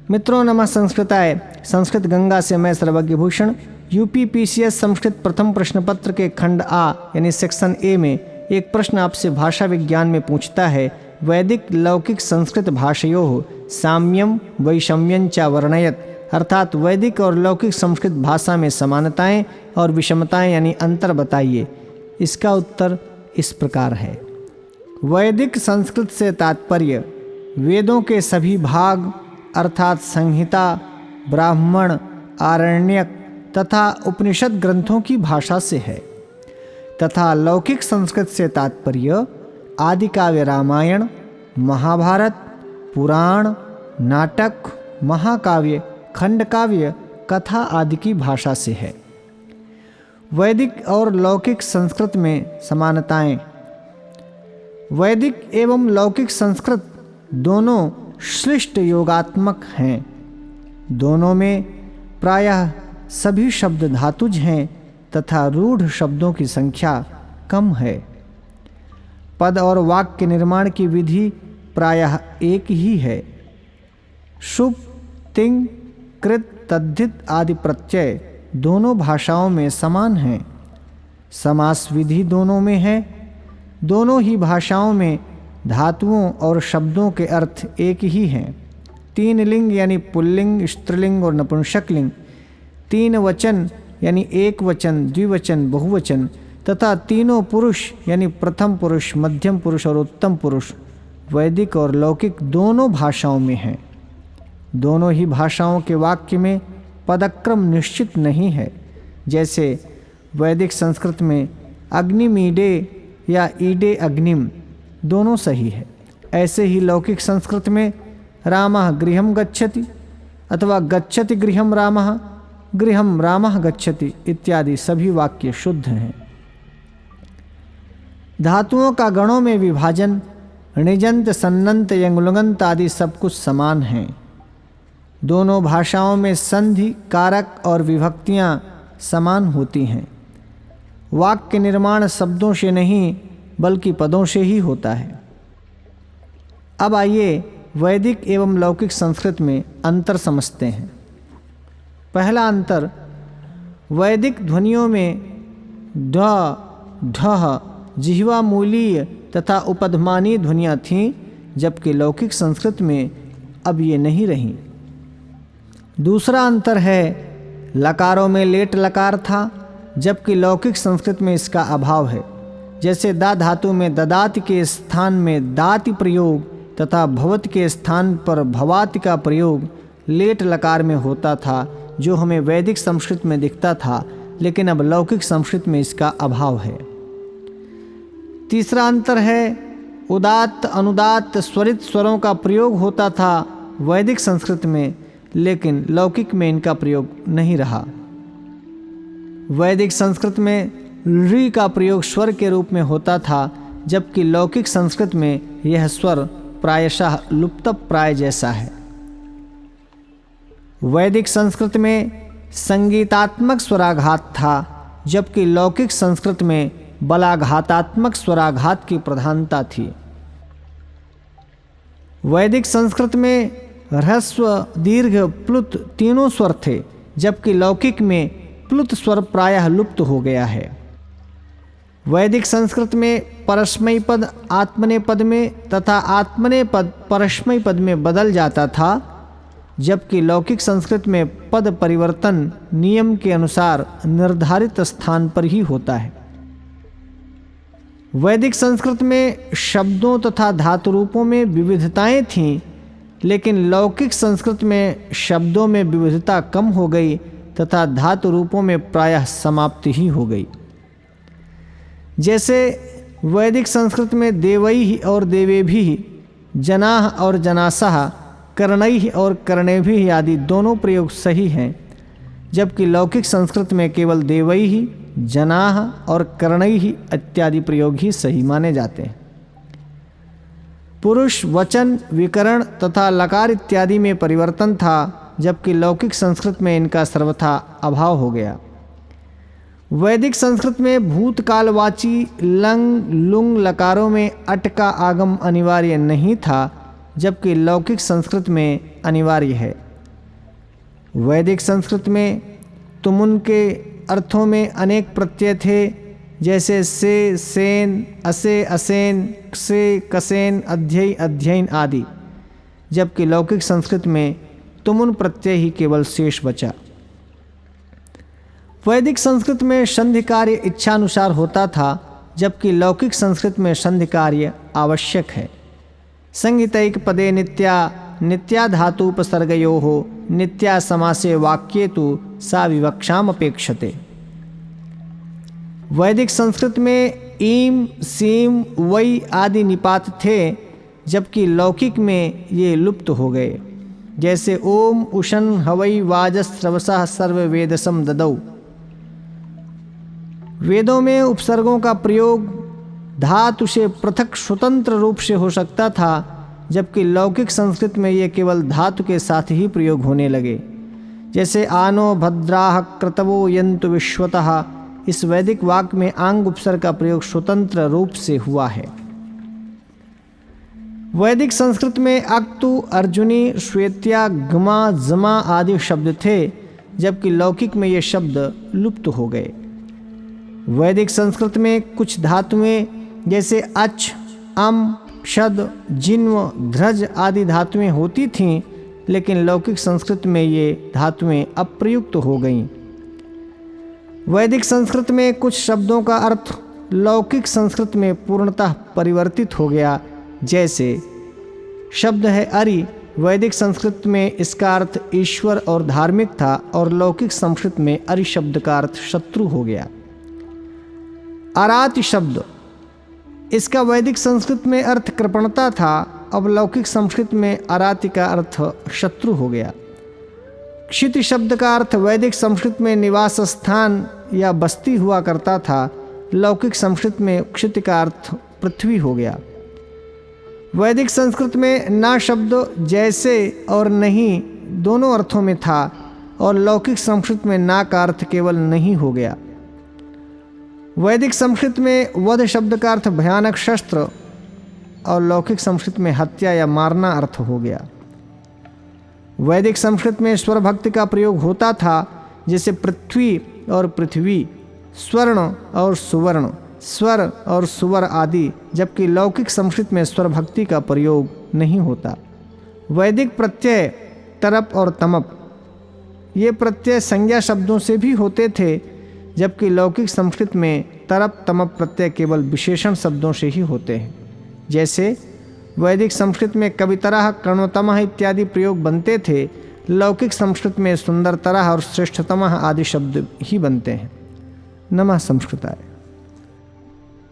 मित्रों नमः संस्कृताय। संस्कृत गंगा से मैं सर्वज्ञ भूषण यूपीपीसीएस संस्कृत प्रथम प्रश्न पत्र के खंड आ यानी सेक्शन ए में एक प्रश्न आपसे भाषा विज्ञान में पूछता है। वैदिक लौकिक संस्कृत भाषयोः साम्यम वैषम्यं च वर्णयत, अर्थात वैदिक और लौकिक संस्कृत भाषा में समानताएं और विषमताएं यानी अंतर बताइए। इसका उत्तर इस प्रकार है। वैदिक संस्कृत से तात्पर्य वेदों के सभी भाग अर्थात संहिता, ब्राह्मण, आरण्यक तथा उपनिषद ग्रंथों की भाषा से है, तथा लौकिक संस्कृत से तात्पर्य आदि काव्य रामायण, महाभारत, पुराण, नाटक, महाकाव्य, खंडकाव्य, कथा आदि की भाषा से है। वैदिक और लौकिक संस्कृत में समानताएं। वैदिक एवं लौकिक संस्कृत दोनों श्लिष्ट योगात्मक हैं। दोनों में प्रायः सभी शब्द धातुज हैं तथा रूढ़ शब्दों की संख्या कम है। पद और वाक्य निर्माण की विधि प्रायः एक ही है। शुभ, तिंग, कृत, तद्धित आदि प्रत्यय दोनों भाषाओं में समान हैं। समास विधि दोनों में है। दोनों ही भाषाओं में धातुओं और शब्दों के अर्थ एक ही हैं। तीन लिंग यानी पुल्लिंग, स्त्रीलिंग और नपुंसकलिंग, तीन वचन यानी एक वचन, द्विवचन, बहुवचन तथा तीनों पुरुष यानी प्रथम पुरुष, मध्यम पुरुष और उत्तम पुरुष वैदिक और लौकिक दोनों भाषाओं में हैं। दोनों ही भाषाओं के वाक्य में पदक्रम निश्चित नहीं है। जैसे वैदिक संस्कृत में अग्निमीडे या ईडे अग्निम दोनों सही है, ऐसे ही लौकिक संस्कृत में रामः गृहं गच्छति अथवा गच्छति गृहं रामः, गृहं रामः गच्छति इत्यादि सभी वाक्य शुद्ध हैं। धातुओं का गणों में विभाजन णिजंत, सन्नंत, यंगलुगंत आदि सब कुछ समान हैं। दोनों भाषाओं में संधि, कारक और विभक्तियां समान होती हैं। वाक्य निर्माण शब्दों से नहीं बल्कि पदों से ही होता है। अब आइए वैदिक एवं लौकिक संस्कृत में अंतर समझते हैं। पहला अंतर, वैदिक ध्वनियों में ढ, ढह, जिह्वा मूलीय तथा उपधमानी ध्वनियाँ थीं, जबकि लौकिक संस्कृत में अब ये नहीं रहीं। दूसरा अंतर है, लकारों में लेट लकार था, जबकि लौकिक संस्कृत में इसका अभाव है। जैसे दा धातु में ददाति के स्थान में दाति प्रयोग तथा भवत के स्थान पर भवाति का प्रयोग लेट लकार में होता था, जो हमें वैदिक संस्कृत में दिखता था, लेकिन अब लौकिक संस्कृत में इसका अभाव है। तीसरा अंतर है, उदात्त अनुदात्त स्वरित स्वरों का प्रयोग होता था वैदिक संस्कृत में, लेकिन लौकिक में इनका प्रयोग नहीं रहा। वैदिक संस्कृत में ऋ का प्रयोग स्वर के रूप में होता था, जबकि लौकिक संस्कृत में यह स्वर प्रायशः लुप्तप्राय जैसा है। वैदिक संस्कृत में संगीतात्मक स्वराघात था, जबकि लौकिक संस्कृत में बलाघातात्मक स्वराघात की प्रधानता थी। वैदिक संस्कृत में ह्रस्व, दीर्घ, प्लुत तीनों स्वर थे, जबकि लौकिक में प्लुत स्वर प्रायः लुप्त हो गया है। वैदिक संस्कृत में परस्मैपद पद आत्मनेपद में तथा आत्मनेपद परस्मैपद में बदल जाता था, जबकि लौकिक संस्कृत में पद परिवर्तन नियम के अनुसार निर्धारित स्थान पर ही होता है। वैदिक संस्कृत में शब्दों तथा धातु रूपों में विविधताएं थीं, लेकिन लौकिक संस्कृत में शब्दों में विविधता कम हो गई तथा धातु रूपों में प्रायः समाप्ति ही हो गई। जैसे वैदिक संस्कृत में देवैः और देवेभिः, जनाः और जनासः, कर्णैः और कर्णेभिः आदि दोनों प्रयोग सही हैं, जबकि लौकिक संस्कृत में केवल देवैः, जनाः और कर्णैः इत्यादि प्रयोग ही सही माने जाते हैं। पुरुष, वचन, विकरण तथा लकार इत्यादि में परिवर्तन था, जबकि लौकिक संस्कृत में इनका सर्वथा अभाव हो गया। वैदिक संस्कृत में भूतकालवाची लंग, लुंग लकारों में अट का आगम अनिवार्य नहीं था, जबकि लौकिक संस्कृत में अनिवार्य है। वैदिक संस्कृत में तुमुन के अर्थों में अनेक प्रत्यय थे, जैसे से, सेन, असे, असेन, से, कसेन, अध्यय, अध्ययन आदि, जबकि लौकिक संस्कृत में तुमुन प्रत्यय ही केवल शेष बचा। वैदिक संस्कृत में संधि कार्य इच्छानुसार होता था, जबकि लौकिक संस्कृत में संधि कार्य आवश्यक है। संहितैक पदे नित्या धातुपसर्गयोः नित्या समासे वाक्ये तु सा विवक्षाम अपेक्षते। वैदिक संस्कृत में ईम, सीम, वै आदि निपात थे, जबकि लौकिक में ये लुप्त हो गए, जैसे ओम, उशन, हवै, वाजस्रवसः सर्ववेदसं ददौ। वेदों में उपसर्गों का प्रयोग धातु से पृथक स्वतंत्र रूप से हो सकता था, जबकि लौकिक संस्कृत में ये केवल धातु के साथ ही प्रयोग होने लगे, जैसे आनो भद्राः क्रतवो यन्तु विश्वतः। इस वैदिक वाक्य में आंग उपसर्ग का प्रयोग स्वतंत्र रूप से हुआ है। वैदिक संस्कृत में अक्तु, अर्जुनी, श्वेत्या, गमा, जमा आदि शब्द थे, जबकि लौकिक में ये शब्द लुप्त हो गए। वैदिक संस्कृत में कुछ धातुएं जैसे अच, अम, क्षद, जिन्व, ध्रज आदि धातुएं होती थीं, लेकिन लौकिक संस्कृत में ये धातुएं अप्रयुक्त हो गईं। वैदिक संस्कृत में कुछ शब्दों का अर्थ लौकिक संस्कृत में पूर्णतः परिवर्तित हो गया, जैसे शब्द है अरि, वैदिक संस्कृत में इसका अर्थ ईश्वर और धार्मिक था, और लौकिक संस्कृत में अरि शब्द का अर्थ शत्रु हो गया। अराति शब्द, इसका वैदिक संस्कृत में अर्थ कृपणता था, अब लौकिक संस्कृत में अराति का अर्थ शत्रु हो गया। क्षिति शब्द का अर्थ वैदिक संस्कृत में निवास स्थान या बस्ती हुआ करता था, लौकिक संस्कृत में क्षिति का अर्थ पृथ्वी हो गया। वैदिक संस्कृत में ना शब्द जैसे और नहीं दोनों अर्थों में था, और लौकिक संस्कृत में ना का अर्थ केवल नहीं हो गया। वैदिक संस्कृत में वध शब्द का अर्थ भयानक शस्त्र, और लौकिक संस्कृत में हत्या या मारना अर्थ हो गया। वैदिक संस्कृत में स्वर भक्ति का प्रयोग होता था, जैसे पृथ्वी और पृथ्वी, स्वर्ण और सुवर्ण, स्वर और सुवर आदि, जबकि लौकिक संस्कृत में स्वर भक्ति का प्रयोग नहीं होता। वैदिक प्रत्यय तरप और तमप, ये प्रत्यय संज्ञा शब्दों से भी होते थे, जबकि लौकिक संस्कृत में तरप तमप प्रत्यय केवल विशेषण शब्दों से ही होते हैं। जैसे वैदिक संस्कृत में कवितरः, कर्णोत्तमः इत्यादि प्रयोग बनते थे, लौकिक संस्कृत में सुंदरतरः और श्रेष्ठतमः आदि शब्द ही बनते हैं। नमः संस्कृताय।